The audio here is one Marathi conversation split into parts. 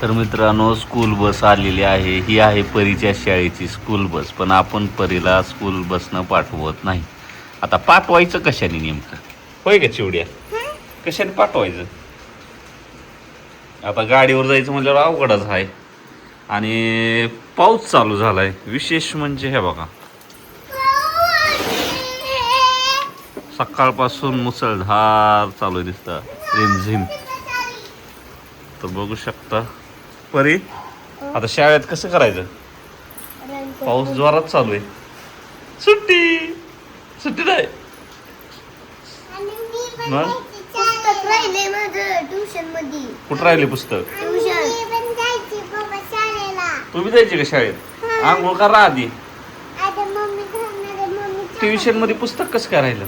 तर मित्रांनो स्कूल बस आलेली आहे. ही आहे परीच्या शाळेची स्कूल बस. पण आपण परीला स्कूल बसनं पाठवत नाही. आता पाठवायचं कशाने नेमकं? होय का चिवड्या? कशाने पाठवायचं? आता गाडीवर जायचं म्हटल्यावर अवघडच आहे. आणि पाऊस चालू झालाय. विशेष म्हणजे हे बघा, सकाळपासून मुसळधार चालू दिसतं, रिमझिम. तर बघू शकता परी, आता शाळेत कसं करायचं? पाऊस जोरात चालू आहे. सुट्टी सुट्टी नाही मग कुठं राहिले पुस्तक? तुम्ही जायचे का शाळेत? आंघोळ करा आधी. ट्युशन मध्ये पुस्तक कसं काय राहिलं?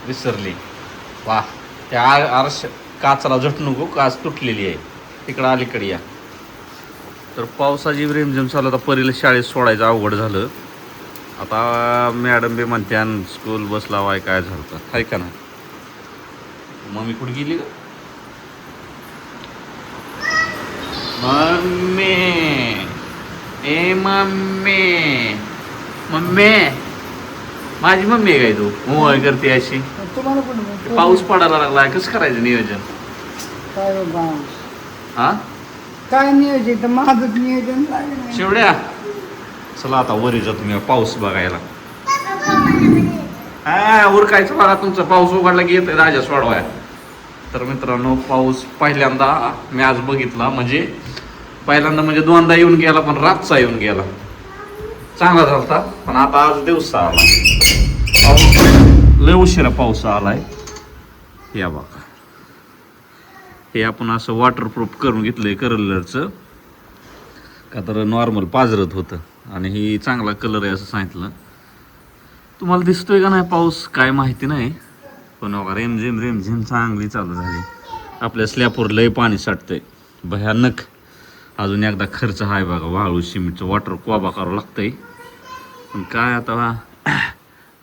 विसरली. वा, त्या आरश काचरा झट नको, काच तुटलेली आहे. तिकडं अलीकडे या. तर पावसाची रिमझिम चालू. आता परीला शाळेत सोडायचं अवघड झालं. आता मॅडम बी म्हणते स्कूल बस लावाय काय झालं आहे का ना. मम्मी कुठे गेली का? मम्मी, ए मम्मी, मम्मी, माझी मम्मी आहे काय तू? मोबाईल करते अशी. पाऊस पडायला लागलाय, कसं करायचं नियोजन? हा काय नियोजन? माझं नियोजन शेवड्या, चला आता वरी जा तुम्ही पाऊस बघायला. हा उरकायचं बघा तुमचं. पाऊस उघडला की येतोय राजा सोडवाय. तर मित्रांनो, पाऊस पहिल्यांदा मी आज बघितला. म्हणजे पहिल्यांदा म्हणजे दोनदा येऊन गेला, पण रातचा येऊन गेला. चांगला झाला. पण आता आज दिवसा आला पाऊस. लय उशिरा पाऊस आलाय. या बघा, हे आपण असं वॉटरप्रूफ करून घेतलंय कलरचं. का तर नॉर्मल पाजरत होतं. आणि ही चांगला कलर आहे असं सांगितलं. तुम्हाला दिसतोय का नाही पाऊस काय माहिती नाही. पण बघा रिमझिम रिमझिम चांगली चालू झाली. आपल्या स्लॅपवर लय पाणी साठतंय भयानक. अजून एकदा खर्च आहे बघा. वाळू सिमेंटचं वॉटर कोबा करावं लागतंय. पण काय आता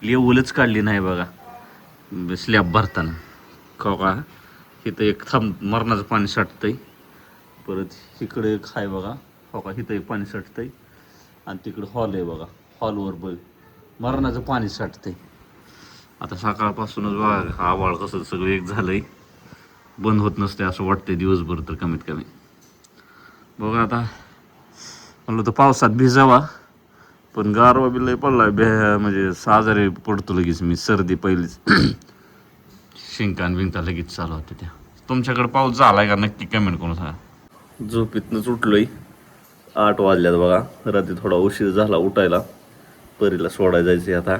लेवलच काढली नाही बघा स्लॅब भरताना. का इथं एक मरणाचं पाणी साठतंय. परत इकडे एक आहे बघा. हो का, इथं एक पाणी साठतंय. आणि तिकडं हॉल आहे बघा. हॉलवर बघ मरणाचं पाणी साठतंय. आता सकाळपासूनच बघा आवाळ कसं सगळं एक झालंय. बंद होत नसते असं वाटतंय दिवसभर तर कमीत कमी. बघा आता म्हणलं तर पावसात भिजावा, पण गारवा बी लय पडला. म्हणजे आजारी पडतो लगेच मी. सर्दी पहिलीच, शिंकान बिंका लगेच चालू होते त्या. तुमच्याकडे पाऊस झालाय का नक्की कमेंट करून सांगा. झोपेतनंच उठलोय. 8 वाजल्यात बघा. रात्री थोडा उशीर झाला उठायला. परीला सोडायला जायचं आता.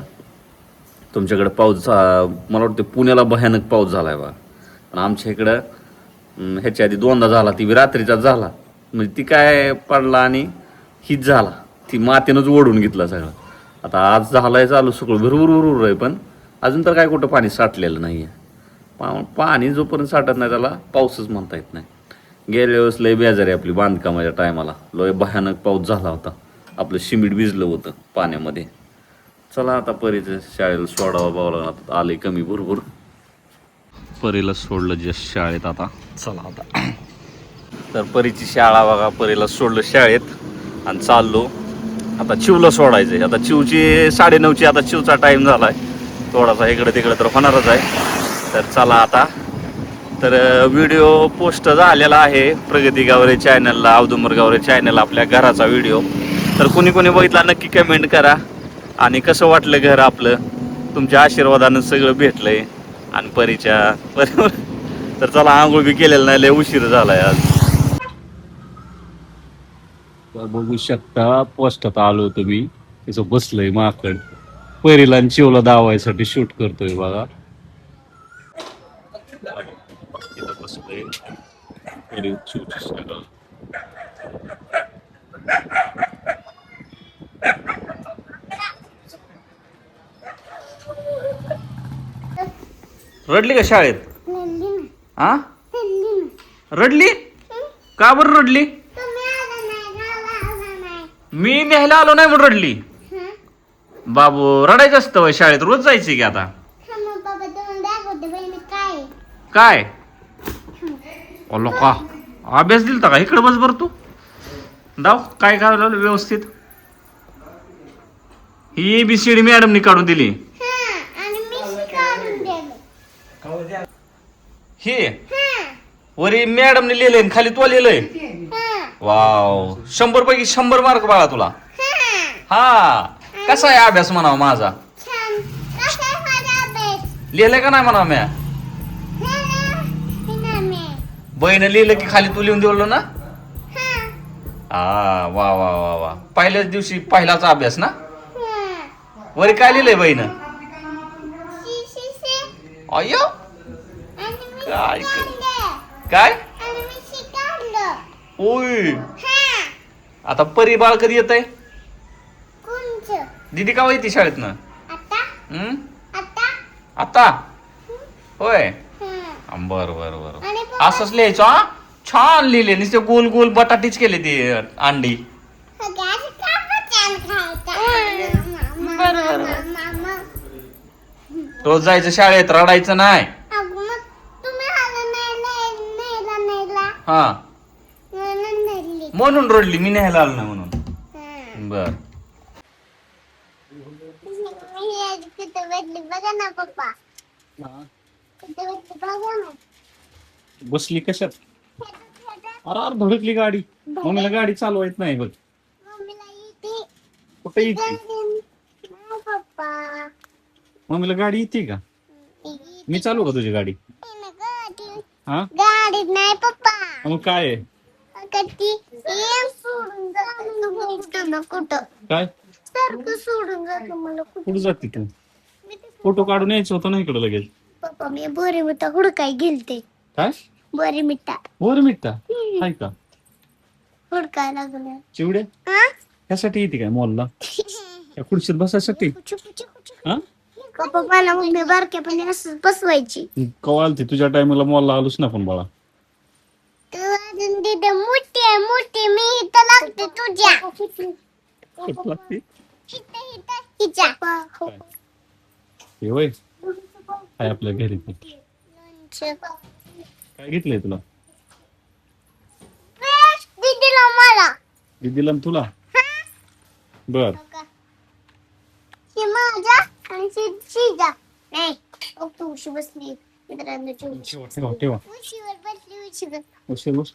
तुमच्याकडे पाऊस मला वाटतं पुण्याला भयानक पाऊस झालाय बघा. पण आमच्या इकडं ह्याच्या आधी दोनदा झाला. ती रात्रीचाच झाला. म्हणजे ती काय पडला आणि हीच झाला. ती मातीनंच ओढून घेतला सगळं. आता आज झालाय चालू सगळं भरभर आहे. पण अजून तर काय कुठं पाणी साठलेलं नाही आहे. पाणी जोपर्यंत साठत नाही त्याला पाऊसच म्हणता येत नाही. गेल्या वेळेस लय बेजारी आपली बांधकामाच्या टायमाला लय भयानक पाऊस झाला होता. आपलं सिमेंट भिजलं होतं पाण्यामध्ये. चला आता परीचं शाळेला सोडावं बावला. आले कमी भरपूर. परीला सोडलं जस्ट शाळेत आता. चला आता तर परीची शाळा बघा. परीला सोडलं शाळेत आणि चाललो आता चिवला सोडायचं. आता चिवची 9:30ची आता चिवचा टाईम झालाय. थोडासा इकडे तिकडे तर होणारच आहे. तर चला आता. तर व्हिडिओ पोस्ट झालेला आहे प्रगती गावरे चॅनलला, औदुंबर गावरे चॅनल आपल्या घराचा व्हिडिओ. तर कोणी कोणी बघितला नक्की कमेंट करा. आणि कसं वाटलं घर आपलं. तुमच्या आशीर्वादानं सगळं भेटलंय. आणि परीच्या तर चला आंघोळ बी केलेलं नाही, लय उशीर झालाय आज. बघू शकता पोस्टात आलो होतो मी. तिथं बसलोय माकड. परीला आणि चिवला दावायसाठी शूट करतोय बघा. बसलोय रडली का शाळेत? हा रडली का बरं रडली? मी न्यायला आलो नाही म्हणून रडली. बाबू रडायचं असतं शाळेत रोज जायची की आता? काय ओलो का अभ्यास दिलता का इकडे बस बर तू दाव काय काय लावलं व्यवस्थित ही एबीसीडी मॅडमनी काढून दिली हे वरी मॅडमने लिहिलंय खाली तू लिहिलंय वाव 100 पैकी 100 मार्क बाळा तुला हा कसा आहे अभ्यास म्हणावा माझा लिहिलंय का नाही म्हणावं म्या बहीण लिहिलं की खाली तू लिहून दिलं ना हा वा वा वा वा पहिल्याच दिवशी पहिलाचा अभ्यास ना वरी काय लिहिलंय बहीण अय्यो काय काय ओय आता परी बाळ कधी येत आहे दीदी का येते शाळेतनं आता होय बर बर बर असंच लिहायचं हा छान लिहिले नुसते गोल गोल बटाटीच केले ती अंडी रोज जायचं शाळेत रडायचं नाही हा म्हणून रडली मी न्यायला आलो नाही म्हणून बर बघा ना पप्पा बसली कशात अरे धडकली गाडी मम्मीला गाडी चालवायच नाही बघ कुठे येते पप्पा मम्मीला गाडी येते का मी चालू का तुझी गाडी हा गाडीत नाही पप्पा मग काय आहे कधी सोडून जातो कुठं काय सारखं सोडून जातो मला कुठं जाते तू फोटो काढून यायचं होतं ना इकडं लगेच पप्पा मी बोरी मिठा हुडकाय गेलते काय बोरी मिठा वर मिठा आहे का हुडकाय लागलं चिवड्या ह्यासाठी येते काय मॉलला त्या खुर्चीत बसायसाठी हा पप्पा मला मम्मी बारक्यापणी असं बसवायची कवा आलती तुझ्या टायमाला मॉलला आलोच ना पण बाळा तू अजून तिथे मोठी आहे मोठी मी इथं लागते तुझ्या कुठं लागते हिच्या हे होय काय आपल्या घरी ते. काय घेतलंय तुला दीदीला मला दीदीला आणि तुला बर शी माझा आणि शिजा नाही तू उशी बसली मित्रांनो ठेवा ठेवा उशीवर बसली उशीवर उशीर बस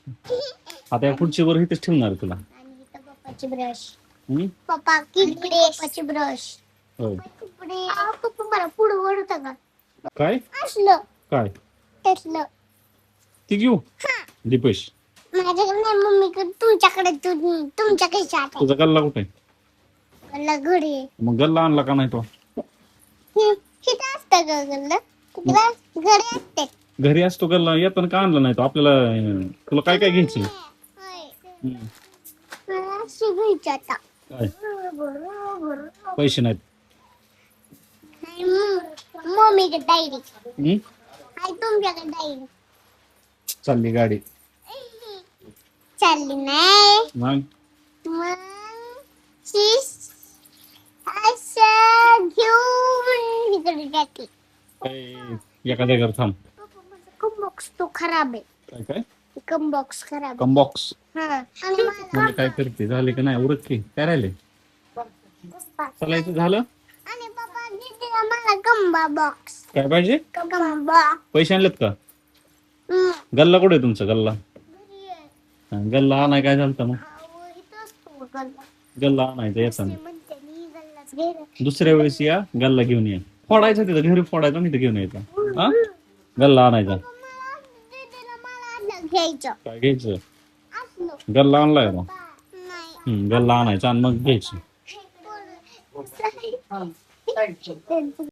आता या खुर्चीवर इथेच ठेवणार आहे तुला आणि इथं पप्पाची ब्रश हम्म? पप्पा किडे पप्पाची ब्रश होय कपडे पप्पा मला पुढे ओढता का काय असलं काय तसलं ती घेऊ दीपेश माझ्याकडे नाही मम्मीकडे तुमच्याकडे तुमच्या खिशात तुझा गल्ला कुठे आहे? मला घडी आहे. मग गल्ला आणला का नाही तो किती असतं ग गल्लं तिकडे घडी असते घरी असतो गल्ला येताना का आणला नाही तो आपल्याला तुला काय काय घ्यायचं होय. मला अशी घ्यायची आता काय पैसे नाहीत मम्मीकडे डायरी हम्म? आहे तुमच्याकडे डायरी चालली गाडी चालली नाही मग मग शीश असं घेऊन इकडे टाकली काय एका जागेवर थांब कंबॉक्स तो खराब आहे काय काय कंबॉक्स खराब आहे. कमबॉक्स हा आणि म्हणजे काय करते झाले का नाही उरक की काय राहिले चालायचं झालं आणि पप्पा दीदीला मला गंबा बॉक्स काय पाहिजे गंबा पैसे आणलेत का गल्ला कुठे आहे तुमचा गल्ला हा, गल्ला आणाय काय झालं मग गल्ला आणायचा येताना दुसऱ्या वेळेस या गल्ला घेऊन या फोडायचा तिथं घरी फोडायचा नाही घेऊन यायचा हा गल्ला आणायचा घ्यायचं काय घ्यायचं असलं गल्ला आणलाय मग नाही गल्ला आणायचा आणि मग घ्यायचं त्यांचं